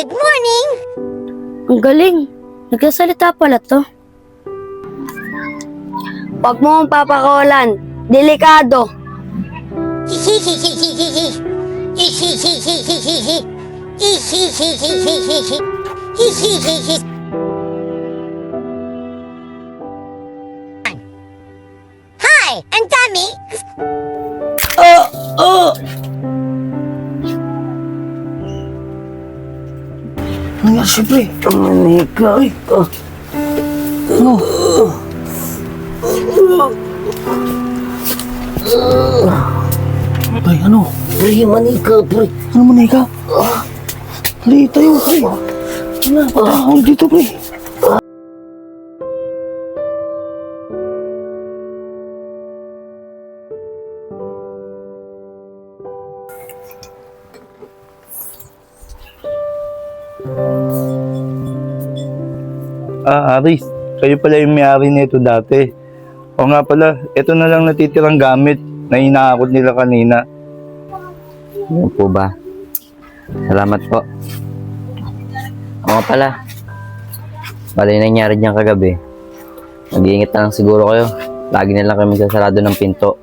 Good morning! Ang galing. Nagsasalita pala to. Huwag mo akong papakawalan. Delikado. Hi, I'm Tommy. Ano nga, siyempre? Manika, ay. Ano? Pre, ano? Pre, manika, pre. Ano manika? Pre, tayo, pre. Ano, patahol dito, pre. Aris, kayo pala yung may-ari nito dati. O nga pala, ito na lang natitirang gamit na inaakot nila kanina. Ano po ba? Salamat po. Oo nga pala. Bali nangyari niyan kagabi. Mag-iingat na lang siguro kayo. Lagi na lang kayo magsasarado ng pinto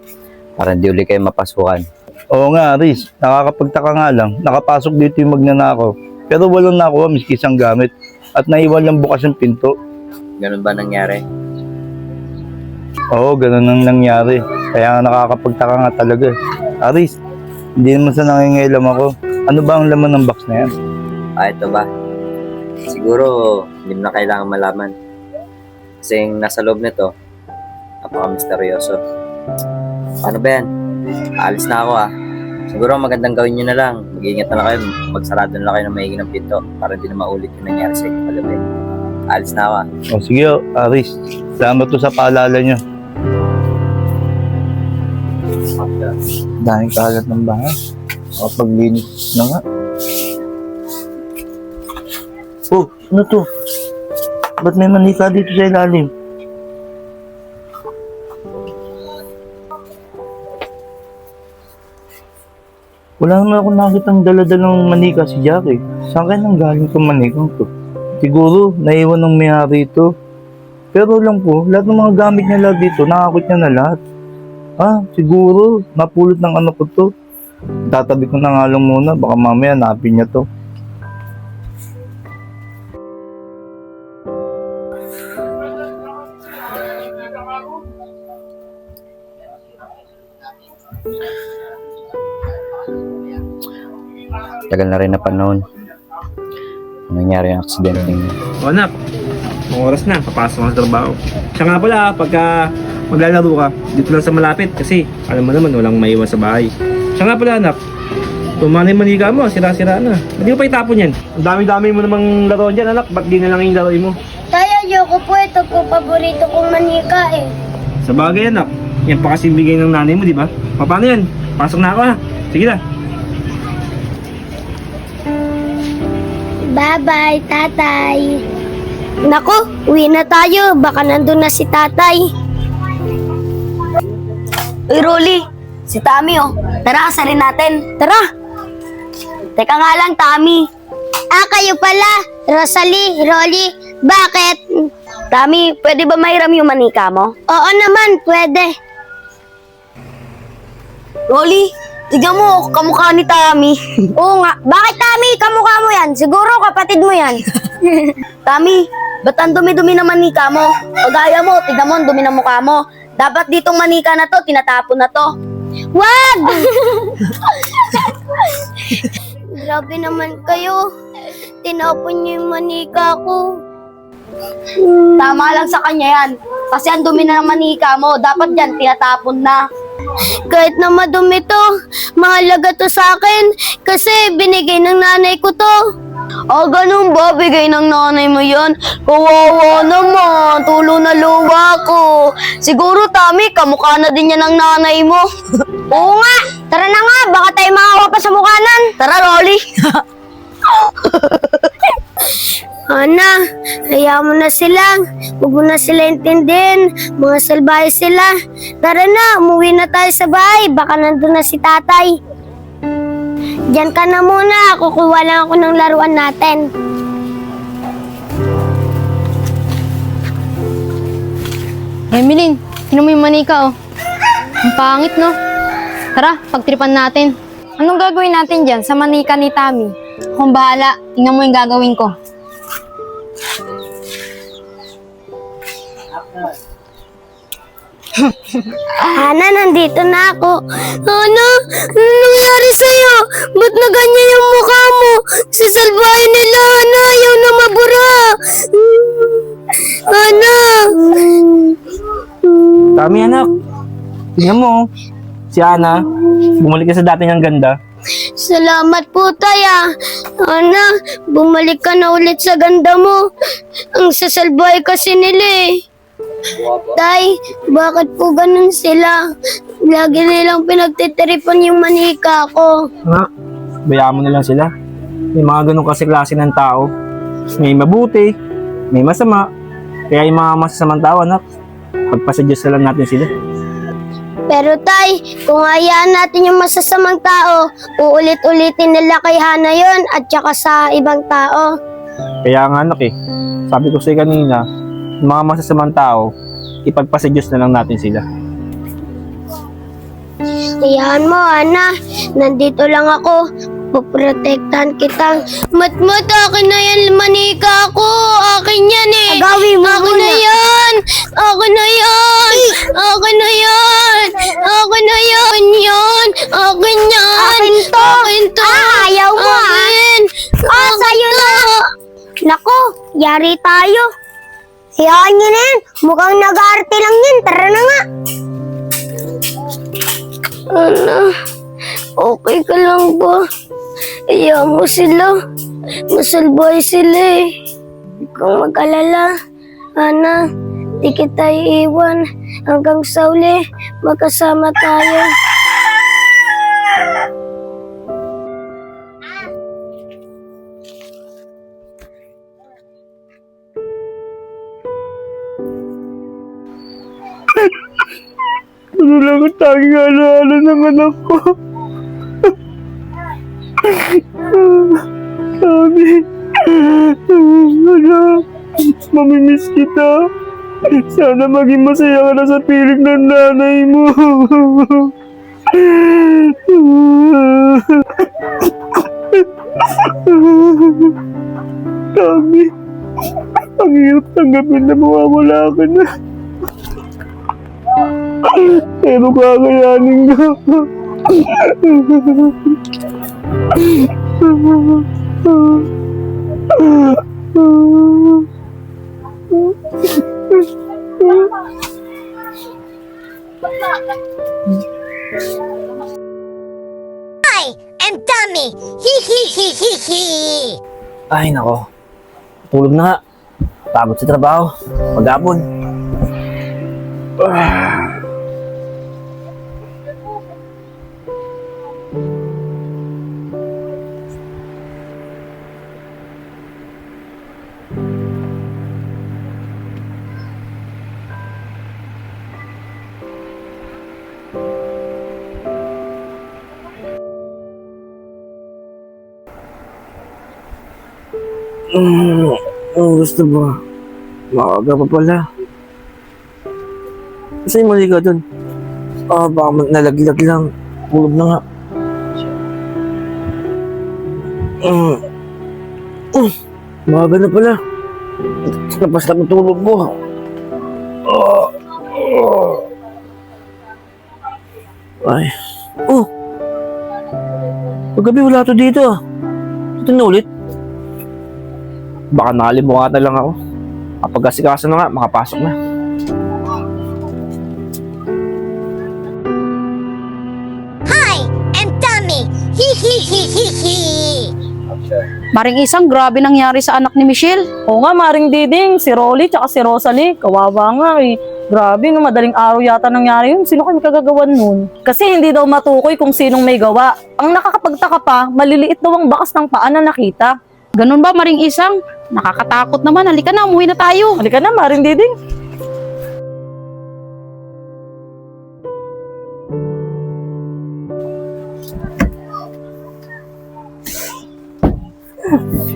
para hindi uli kayo mapasukan. Oo nga, Aris, nakakapagtaka nga lang. Nakapasok dito yung magnanakaw. Pero walang nakuha miski isang gamit. At naiwan lang bukas yung pinto. Ganun ba nangyari? Oo, ganun ang nangyari. Kaya nga nakakapagtaka nga talaga. Aris, hindi naman sa nangingailam ako. Ano ba ang laman ng box na yan? Ito ba? Siguro hindi mo na kailangan malaman. Kasi yung nasa loob nito, napaka-misteryoso. Paano ba yan? Aalis na ako Siguro magandang gawin nyo na lang. Mag-iingat na lang kayo. Magsarado na lang kayo ng maigi ng pinto para hindi na maulit yung nangyari sa inyo kagabi. Aalis na ako O sige, Aris. Salamat to sa paalala nyo. Daming kalat ng bahay. Makapaglinis na nga. Oh, ano to? Ba't may manika dito sa ilalim? Wala naman ako nakitang dala-dalang manika si Jackie. Saan kaya nang galing itong manikang to? Siguro, naiwan ng may-ari ito. Pero lang po, lahat ng mga gamit niya lahat dito, nakakot niya na lahat. Siguro, napulot ng anak ko to. Tatabi ko na nga lang muna, baka mamaya napin niya to. Tagal na rin na panahon. Nangyari yung aksidente niya. O anak, ang oras na, papasok ka sa trabaho. Siya nga pala, pagka maglalaro ka, dito lang sa malapit kasi alam mo naman, walang maiwan sa bahay. Siya nga pala anak, tumana yung manika mo, sira-sira na. Hindi mo pa itapon yan. Ang dami-dami mo namang laro dyan anak, ba't di na lang yung laruin mo? Tayo, ayoko po. Ito po paborito kong manika eh. Sa bagay anak, yan pa kasi bigay ng nanay mo, di ba? Paano yan? Pasok na ako Sige na. Bye-bye, tatay. Nako, uwi na tayo. Baka nandun na si tatay. Uy, Rolly. Si Tommy Tara, kasalin natin. Tara. Teka nga lang, Tommy. Kayo pala. Rosalie, Rolly. Bakit? Tommy, pwede ba mahiram yung manika mo? Oo naman, pwede. Rolly, tignan mo, kamukha ni Tommy. Oo nga. Bakit, Tommy? Kamukha mo yan. Siguro kapatid mo yan. Tommy, ba't ang dumi-dumi na manika mo? Pagaya mo, tignan mo, ang dumi na mukha mo. Dapat ditong manika na to, tinatapon na to. Wag! Grabe naman kayo. Tinapon niyo yung manika ko. Tama lang sa kanya yan. Kasi ang dumi na ng manika mo, dapat yan, tinatapon na. Kahit na madumi to, mahalaga to sa akin kasi binigay ng nanay ko to. Ganun ba? Bigay ng nanay mo yan? Kawawa naman, tulo na luwa ko. Siguro, Tommy, kamukha na din yan ng nanay mo. Oo nga, tara na nga, baka tayo makawa pa sa mukhanan. Tara, Rolly. Ana, hayaan mo na sila. Huwag mo na sila intindihin. Mga salbahe sila. Tara na, umuwi na tayo sa bahay. Baka nandun na si tatay. Diyan ka na muna. Kukuha lang ako ng laruan natin. Emeline, sino mo yung manika, oh? Ang pangit, no? Tara, pagtripan natin. Anong gagawin natin dyan sa manika ni Tami? Kung bahala, tingnan mo yung gagawin ko. Hana, nandito na ako. Hana, ano nangyari sa'yo? Ba't na ganyan yung mukha mo? Sisalbahin nila, Hana. Ayaw na mabura. Hana. Tami anak. Tingnan mo. Si Ana, bumalik ka sa dati niyang ganda. Salamat po, Tay. Hana, bumalik ka na ulit sa ganda mo. Ang sasalbahe kasi nila eh. Tay, bakit po ganun sila? Lagi nilang pinagtitiripan yung manika ko. Anak, bayaan mo na lang sila. May mga ganun kasi klase ng tao. May mabuti, may masama. Kaya yung mga masasamang tao, anak, pagpasudyos na lang natin sila. Pero Tay, kung hayaan natin yung masasamang tao, uulit-ulitin nila kay Hana yon at saka sa ibang tao. Kaya nga anak eh, sabi ko sa'yo kanina, yung mga masasamang tao, ipagpasudyos na lang natin sila. Hayaan mo, Hana. Nandito lang ako. Puprotektahan kita. Matmat, akin na yan, manika ko. Akin yan eh. Agawin mo akin na yan. Akin na yan. Akin na yan. Akin na yan. Yan. Akin yan. Akin to. Akin to. Ayaw mo akin. Sa'yo na. Nako, yari tayo. Hayaan nyo na yan. Mukhang nag-aarte lang yan. Tara na nga. Ana, okay ka lang ba? Hayaan mo sila. Masalbay sila eh. Huwag kang mag-alala. Ana, di kita iiwan. Hanggang sa uli, magkasama tayo. Ano lang ang tanging alaala ng anak ko? Sabi, anak, mamimiss kita. Sana maging masaya ka na sa piling ng nanay mo. Sabi, ang hirap tanggapin na mawawala ka na. Pero kakayanin ko. I am Tommy. Hee hee hee hee hee. Ay nako, tulog na nga. Pagod sa trabaho, maghapon. Gusto ba? Maaga pa pala. Kasi mali ka dun. Baka nalaglag lang. Tulog na nga. Maaga na pala. Tapos lang ang tulog ko. Ay. Paggabi wala to dito. Ito na ulit. Baka nakalimutan lang ako. Kapag asikaso na nga, makapasok na. Hi, I'm Tommy. Hee hee hee hee hee. Maring Isang, grabe nangyari sa anak ni Michelle. Oo nga, Maring Diding, si Rolly tsaka si Rosalie, kawawa nga eh. Grabe, no, madaling araw yata nangyari yun. Sino kayo magkagagawan nun? Kasi hindi daw matukoy kung sinong may gawa. Ang nakakapagtaka pa, maliliit daw ang bakas ng paa na nakita. Ganun ba, Maring Isang? Nakakatakot naman. Halika na, umuwi na tayo. Halika na, Maring Diding.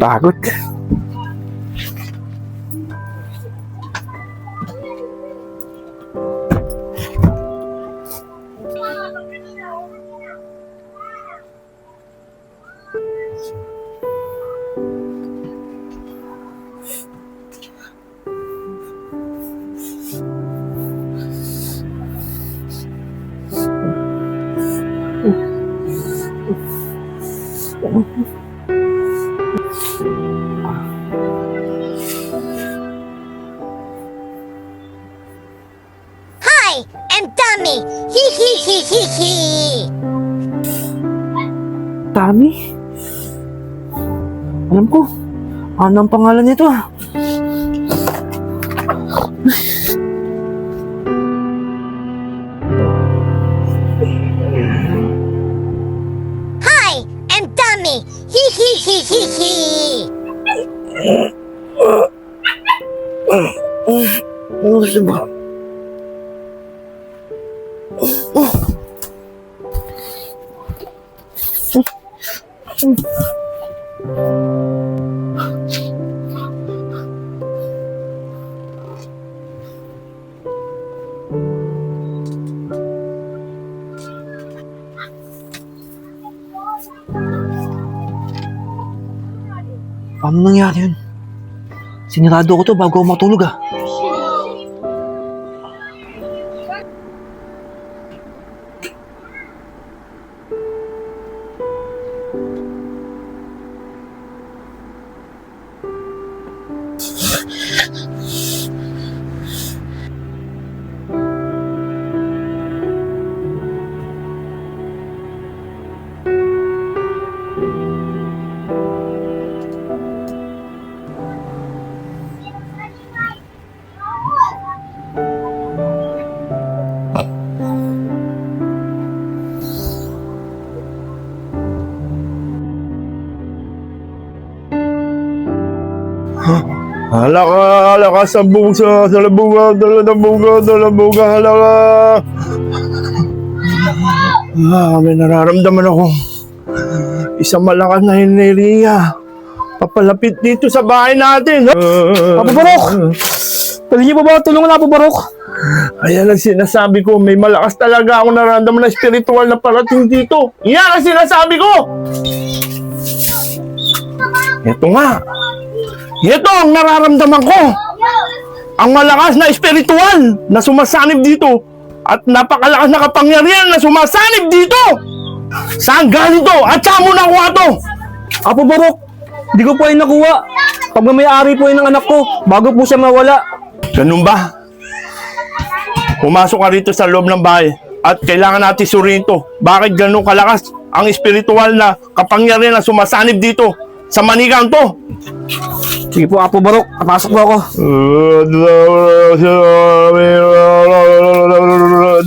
Pagod. Hi, I'm Tommy. Hee hee hee hee hee. Tami? Alam ko. Ano ang pangalan nito ah? Hi, I'm Tommy. Hee hee hee hee hee. Ano gusto ba? Paano nangyari yun? Sinirado ko to bago ako matulog ah. Halaka, sa bunga, sa labunga, halaka. May nararamdaman ako. Isang malakas na enerhiya. Papalapit dito sa bahay natin. Apo Barok! Pwede niyo ba tulungan Apo Barok? Ayan ang sinasabi ko, may malakas talaga ako nararamdaman na spiritual na parating dito. Yan ang sinasabi ko! Ito nga. Ito ang nararamdaman ko. Ang malakas na espiritual na sumasanib dito at napakalakas na kapangyarihan na sumasanib dito. Saan galing to? At saan mo nakuha to? Apo Barok, di ko po yung nakuha. Pagmamayari po yung ng anak ko, bago po siya mawala. Ganun ba? Pumasok ka rito sa loob ng bahay at kailangan natin suriin to. Bakit ganun kalakas ang espiritual na kapangyarihan na sumasanib dito sa manigang to? Sige po Apo Barok, papasok po ako.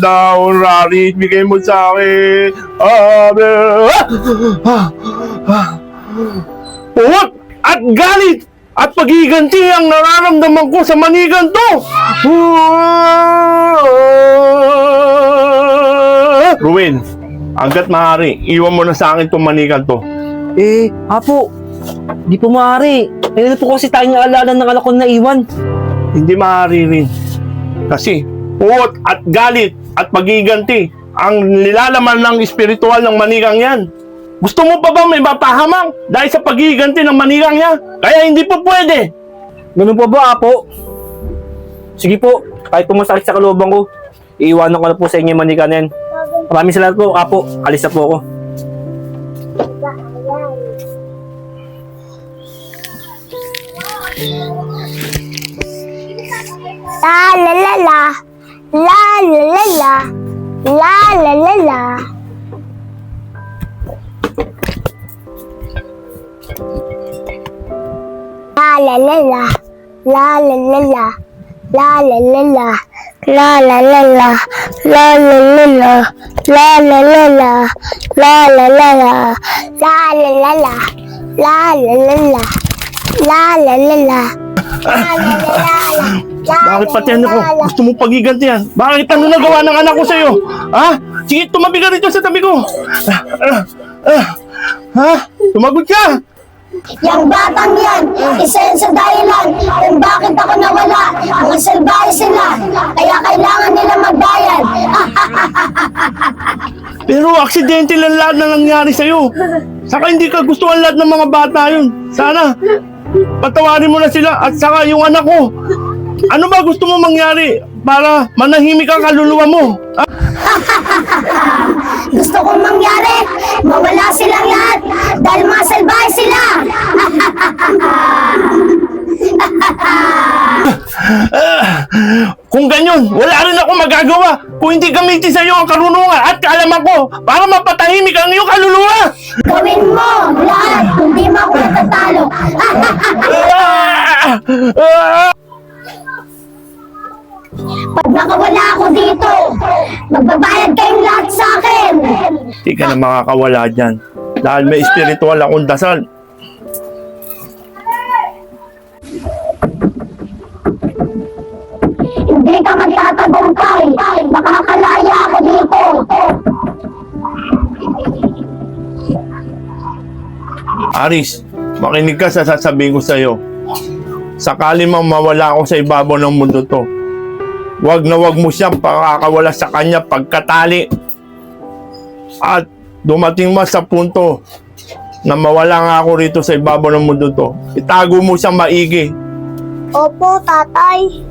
Down, Rari, bigay mo sa akin. Puwat at galit at pagiganti ang nararamdaman ko sa manigang to. Ruin, hanggat maaari, iwan mo na sa akin itong manigang to. Apo, di po maaari. Kailan po kasi tayong naalala ng anak ko na iwan. Hindi maaari rin. Kasi, puwat at galit at pagiganti ang nilalaman ng espiritual ng manigang yan. Gusto mo pa ba may mapahamang dahil sa pagiganti ng manigang niya? Kaya hindi po pwede. Ganun po ba, Apo? Sige po, kahit pumasakit sa kalooban ko, iiwanan ko na po sa inyo yung manika na yan. Maraming salamat po, Apo. Alis na po ako. La la la la. La la la la. La la la la. La la la la. La la la la. La la la la. La la la la. La la la la. La la la la. La la la la. La la la la. La la la la. La la la la. Bakit pati ano ko? Gusto mo pagiganti yan? Bakit ano nagawa ng anak ko sa'yo? Ha? Sige, tumabi ka rito sa tabi ko. Ha? Tumagot ka! Yang batang yan, isa yan sa dahilan kung bakit ako nawala. Mga salbahe sila, kaya kailangan nila magbayad. Pero aksidente lang lahat na nangyari sa'yo. Saka hindi ka gustuhan lahat ng mga bata yun. Sana, patawarin mo na sila at saka yung anak ko. Ano ba gusto mo mangyari para manahimik ang kaluluwa mo? Gusto kong mangyari, mawala silang lahat dahil mga salbahe sila. Kung ganyan, wala rin ako magagawa kung hindi gamitin sa iyo ang karunungan at kaalaman ko para mapatahimik ang iyong kaluluwa. Gawin mo lahat, hindi mo ako natatalo. Pag nakawala ako dito, magbabayad kayong lahat sa akin. Hindi ka na makakawala dyan dahil may espiritual akong dasal. Hindi ka magtatagumpay, makakalaya ako dito. Aris, makinig ka sa sasabihin ko sa iyo. Sakali mang mawala ako sa ibabaw ng mundo to, wag na wag mo siyang pakakawala sa kanya pagkatali. At dumating mo sa punto na mawala nga ako rito sa ibabaw ng mundo to, itago mo siyang maigi. Opo, tatay.